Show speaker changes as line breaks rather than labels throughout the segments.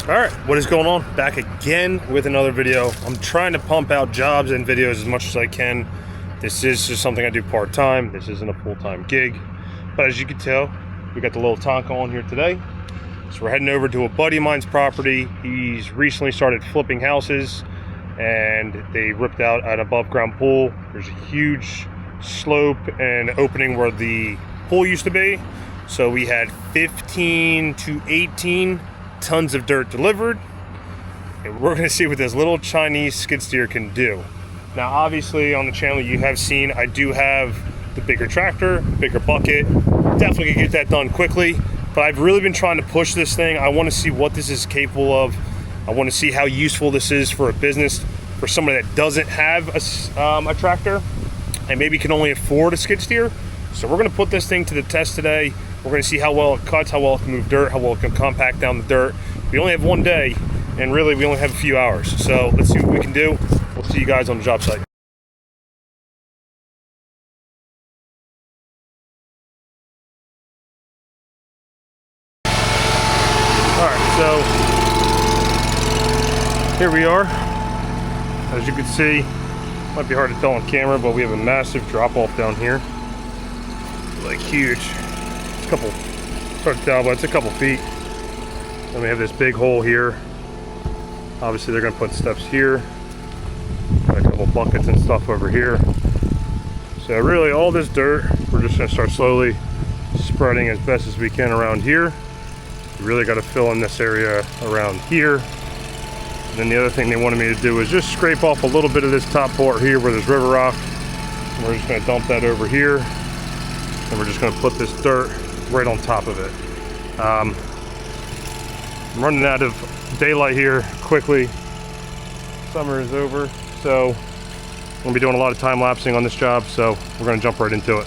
Alright, what is going on? Back again with another video. I'm trying to pump out jobs and videos as much as I can. This is just something I do part-time. This isn't a full-time gig. But as you can tell, we got the little Tonka on here today. So we're heading over to a buddy of mine's property. He's recently started flipping houses and they ripped out an above-ground pool. There's a huge slope and opening where the pool used to be. So we had 15 to 18 tons of dirt delivered, and we're going to see what this little Chinese skid steer can do. Now obviously on the channel you have seen I do have the bigger tractor, bigger bucket. Definitely can get that done quickly, but I've really been trying to push this thing. I want to see what this is capable of. I want to see how useful this is for a business, for somebody that doesn't have a tractor and maybe can only afford a skid steer. So we're going to put this thing to the test today. We're going to see how well it cuts, how well it can move dirt, how well it can compact down the dirt. We only have one day, and really we only have a few hours. So let's see what we can do. We'll see you guys on the job site. Alright, so here we are. As you can see, might be hard to tell on camera, but we have a massive drop off down here. Like huge. It's a couple, hard to tell, but it's a couple feet. Then we have this big hole here. Obviously they're gonna put steps here. Got a couple buckets and stuff over here. So really all this dirt, we're just gonna start slowly spreading as best as we can around here. We really gotta fill in this area around here. And then the other thing they wanted me to do is just scrape off a little bit of this top part here where there's river rock. And we're just gonna dump that over here. And we're just gonna put this dirt right on top of it. I'm running out of daylight here quickly. Summer is over, so I'm gonna be doing a lot of time lapsing on this job, so we're gonna jump right into it.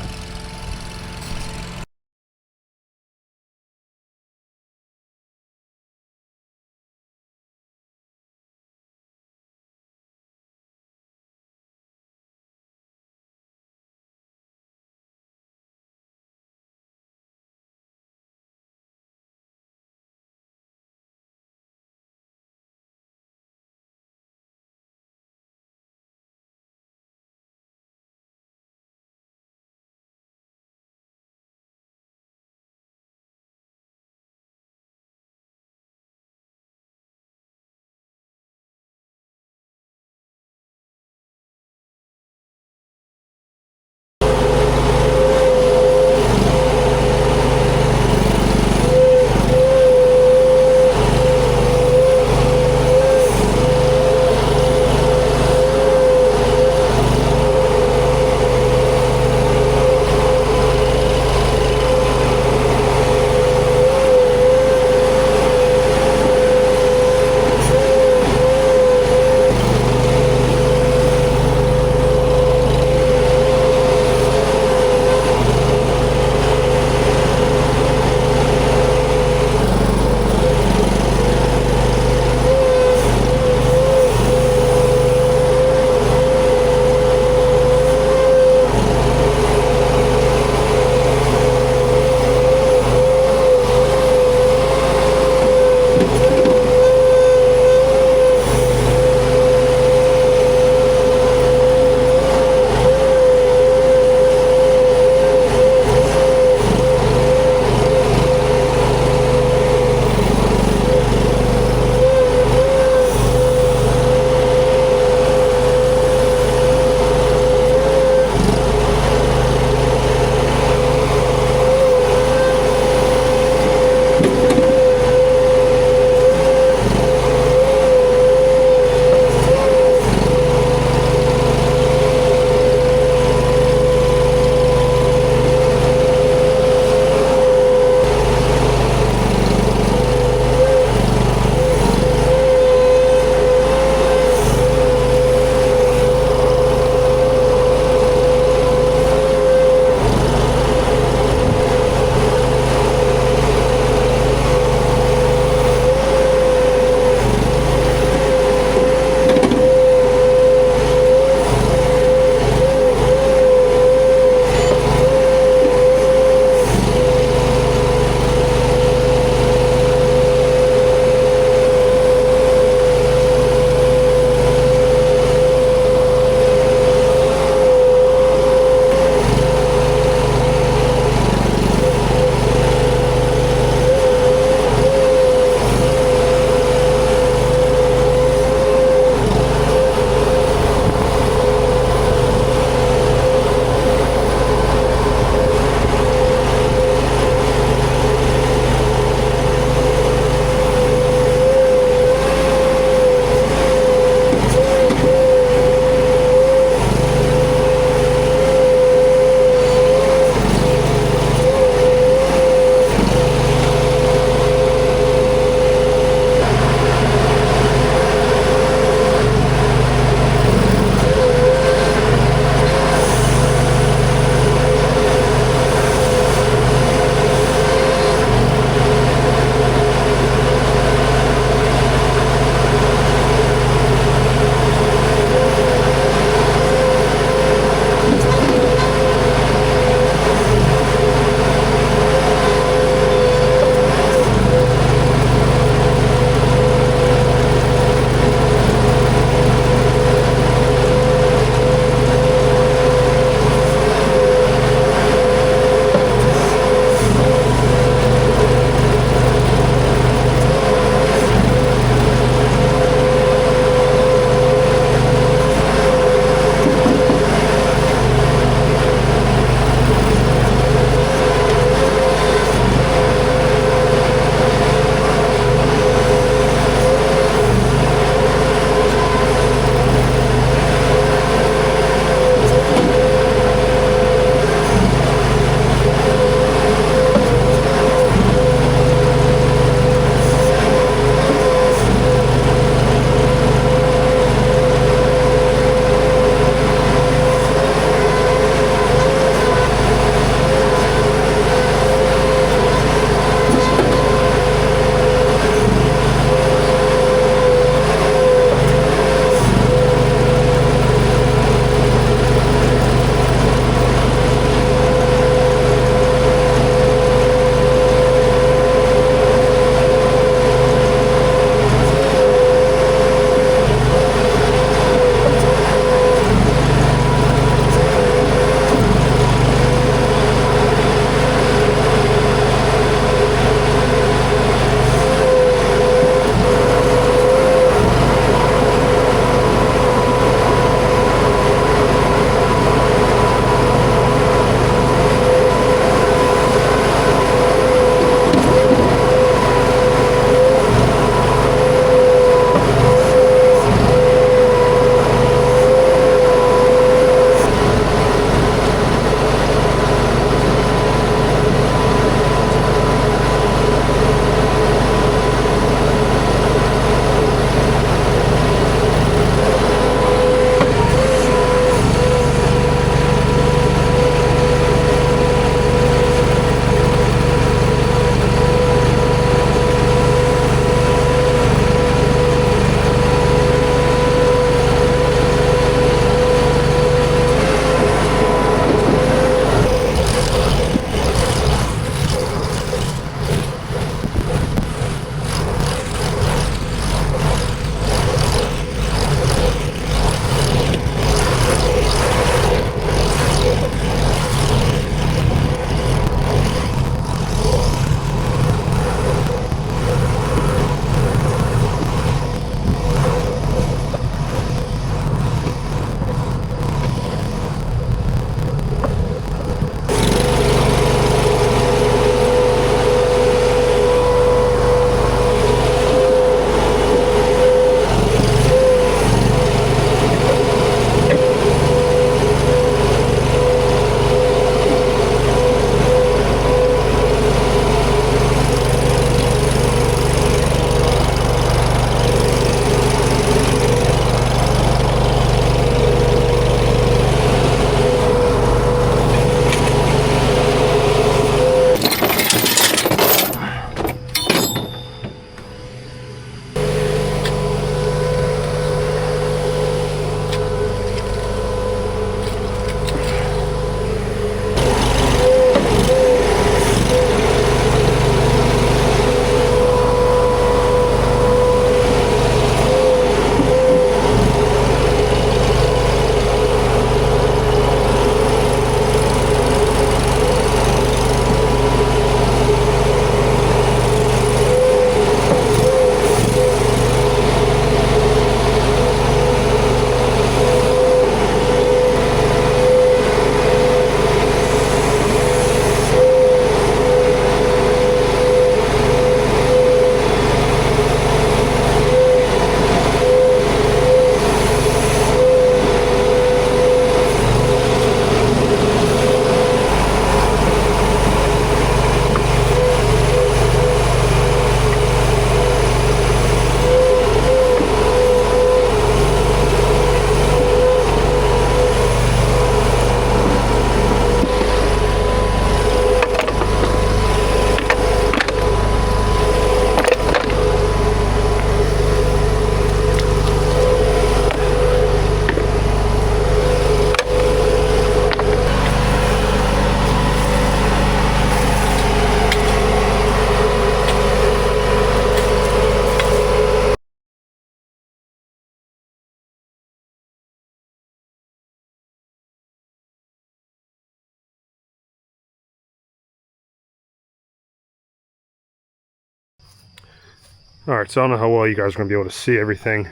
All right, so I don't know how well you guys are gonna be able to see everything,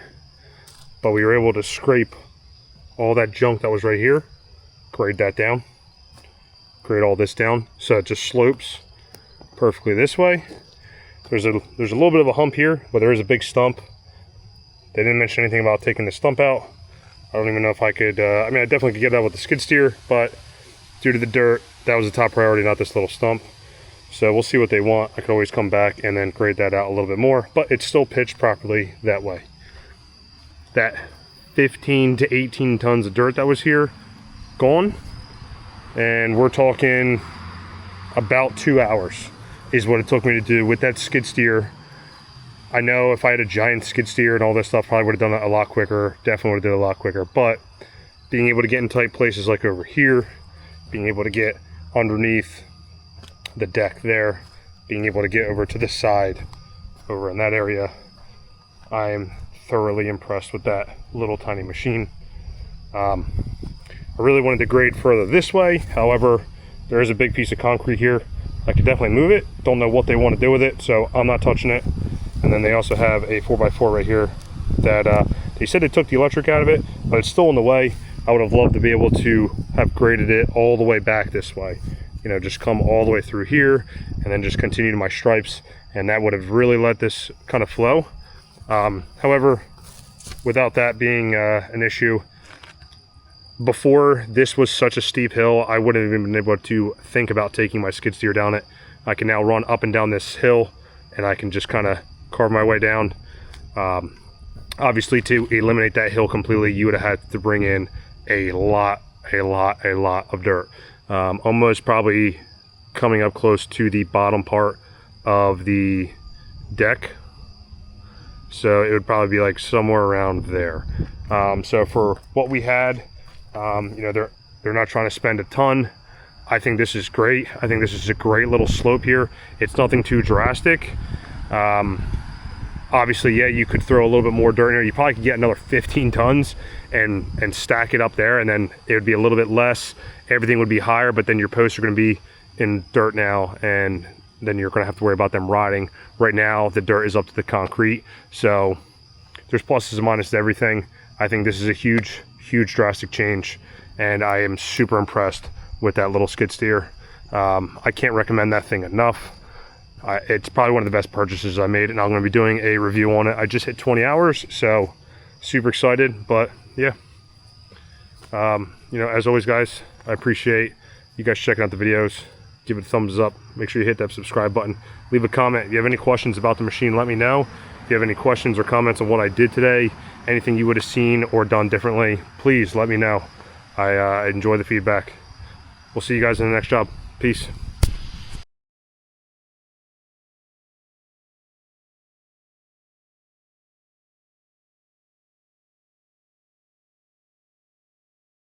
but we were able to scrape all that junk that was right here, grade that down, grade all this down, so it just slopes perfectly this way. There's a little bit of a hump here, but there is a big stump. They didn't mention anything about taking the stump out. I don't even know if I could, I mean, I definitely could get that with the skid steer, but due to the dirt, that was the top priority, not this little stump. So we'll see what they want. I could always come back and then grade that out a little bit more, but it's still pitched properly that way. That 15 to 18 tons of dirt that was here, gone. And we're talking about 2 hours is what it took me to do with that skid steer. I know if I had a giant skid steer and all this stuff, probably would have done it a lot quicker. Definitely would have did it a lot quicker. But being able to get in tight places like over here, being able to get underneath the deck there, being able to get over to the side, over in that area, I am thoroughly impressed with that little tiny machine. I really wanted to grade further this way. However, there is a big piece of concrete here. I could definitely move it. Don't know what they want to do with it, so I'm not touching it. And then they also have a 4x4 right here that they said they took the electric out of it, but it's still in the way. I would have loved to be able to have graded it all the way back this way. You know, just come all the way through here and then just continue to my stripes, and that would have really let this kind of flow. However, without that being an issue, before this was such a steep hill, I wouldn't have even been able to think about taking my skid steer down it. I can now run up and down this hill, and I can just kind of carve my way down. Obviously, to eliminate that hill completely, you would have had to bring in a lot of dirt. Almost probably coming up close to the bottom part of the deck. So it would probably be like somewhere around there. So for what we had, you know, they're not trying to spend a ton. I think this is great. I think this is a great little slope here. It's nothing too drastic. Obviously, yeah, you could throw a little bit more dirt in here. You probably could get another 15 tons and stack it up there, and then it would be a little bit less. Everything would be higher, but then your posts are going to be in dirt now, and then you're going to have to worry about them rotting. Right now, the dirt is up to the concrete, so there's pluses and minuses to everything. I think this is a huge drastic change, and I am super impressed with that little skid steer. I can't recommend that thing enough. It's probably one of the best purchases I made, and I'm going to be doing a review on it. I just hit 20 hours, so super excited. But yeah, you know, as always, guys, I appreciate you guys checking out the videos. Give it a thumbs up. Make sure you hit that subscribe button. Leave a comment. If you have any questions about the machine, let me know. If you have any questions or comments on what I did today, anything you would have seen or done differently, please let me know. I enjoy the feedback. We'll see you guys in the next job. Peace.